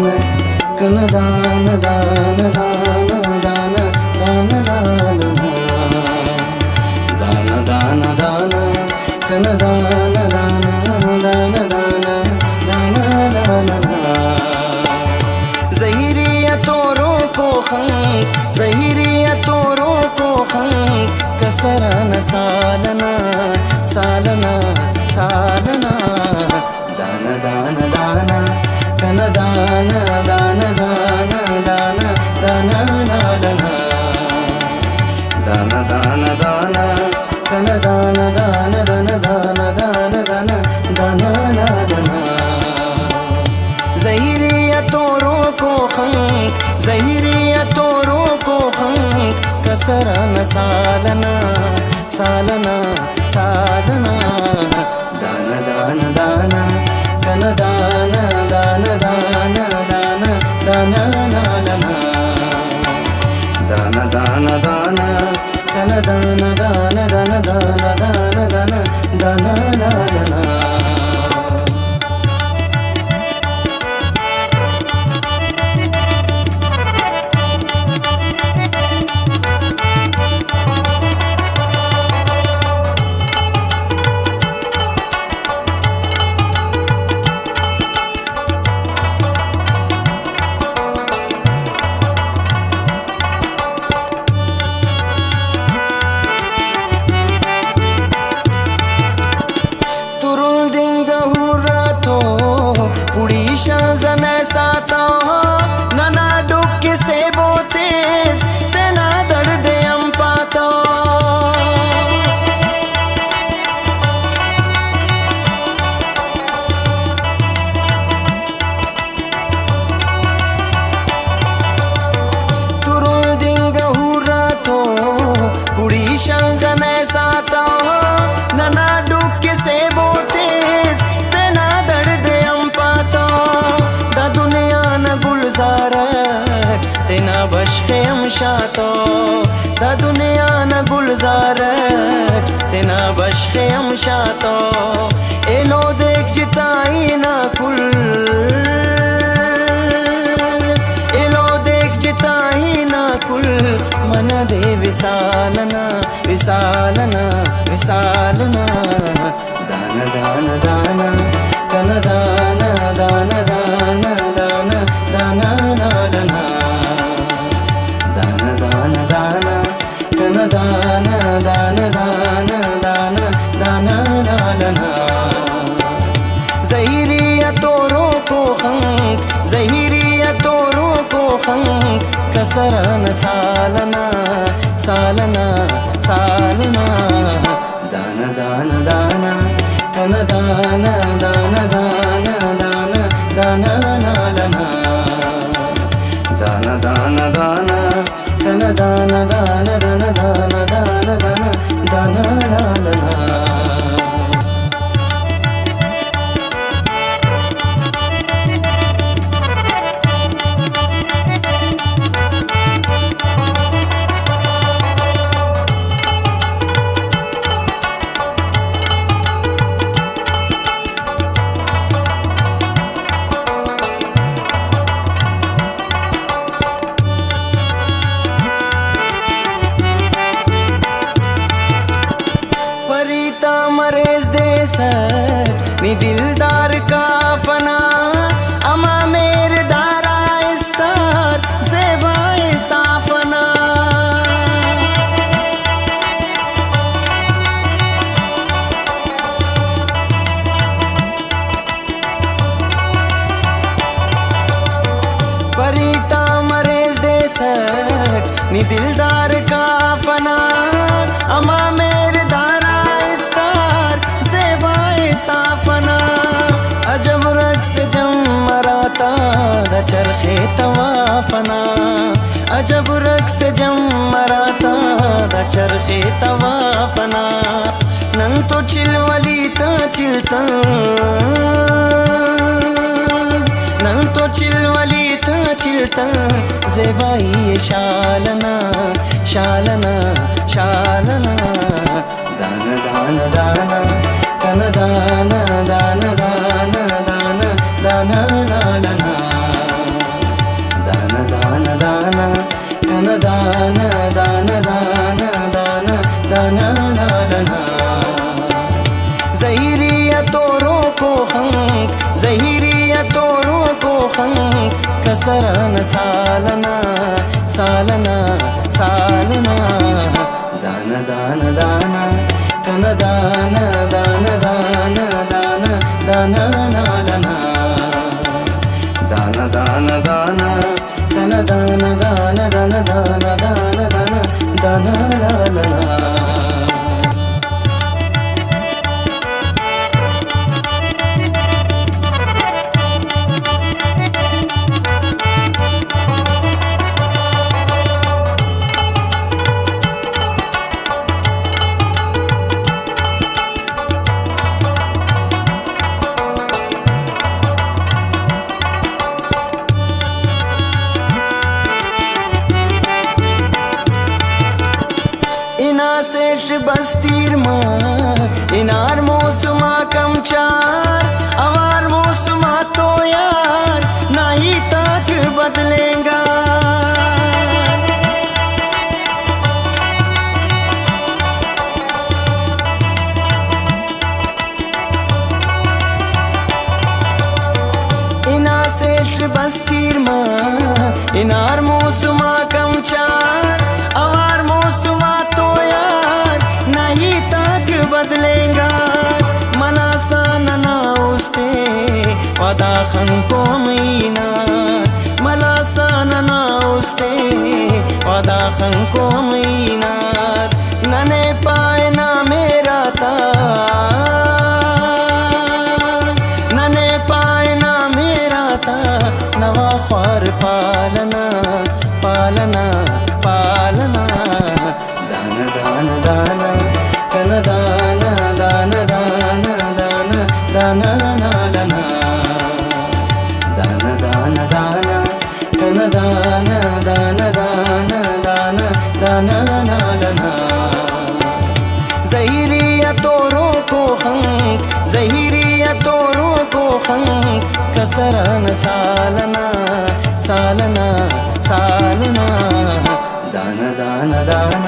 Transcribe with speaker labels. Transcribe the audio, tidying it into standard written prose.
Speaker 1: दान कन दान दान दान दान दान लालना दान दान दान कन दान दान दान दान दान लालना ज़हीरिया तोरों को खंक ज़हीरिया तोरों को खंक कसरन सालना सालना सालना दान दान दान कन दान दान दान दान दान लालना दान दान दान कन दान दान दान दान दान दान दान लालना ज़हीरिया तोरों को खंक ज़हीरिया तोरों को खंक कसरन सालना सालना सालना दान दान दान कन दान दान दान दान दान लालना दान दान दान कन दान दान दान दान दान दान दान लालना बशखेम शातो दा दुनिया न गुलजारत तेना बशखेम शातो एलो देख जिताई ना कुल एलो देख जिताई ना कुल मन दे विसालना विसालना विसालना दान दान दान कन दान दान दान दान दान लालना दान दान दान कन दान दान दान दान दान लालना ज़हीरिया तोरों को खंक ज़हीरिया तोरों को खंक कसरन सालना सालना सालना दान दान दान कन दान दान दान दान दान लालना दान दान दान कन दान दान दान दान दान दान दान लालना नी दिलदार का फना अमा मेरे दारा इस्तार ज़ेबाए साफना परीता मरेज दे सट नी दिलदार का फना अमा मेरे दारा इस्तार ज़ेबाए साफना अजब रक्स जम मराता द चरखे तवाफना अजब रक्स जम मराता द चरखे तवाफना नंग तो चिलवली ता चिलतन नंग तो चिलवली ता चिलतन ज़ेबाई शालना शालना शालना दान दान दान कन दान दान दान दान दान लालना कसरन सालना सालना सालना दान दान दाना कन दान दान दान दान दान नालना दान दान दाना कन दान दान दान दान दान दान दान नालना सेश बस्तीर इनार मौसमा कम चार अवार मौसमा तो यार नहीं तक बदलेगा इना सेश बस्तीर इनार मौसमा कम चार अवार मौसमा बदलेगा मनासा नना उस्ते वदा खंको मीना मलासा नना उस्ते वदा खंको मीना नने पाए ना मेरा था नने पाए ना मेरा था नवा ख्वार पालना पालना पालना दान दान दाना कन दान दान दान दान दान नालना दान दान दाना कन दान दान दान दान दान नालना ज़हीरिया तोरों को खंक ज़हीरिया तोरों को खंक कसरन सालना सालना सालना दान दान दान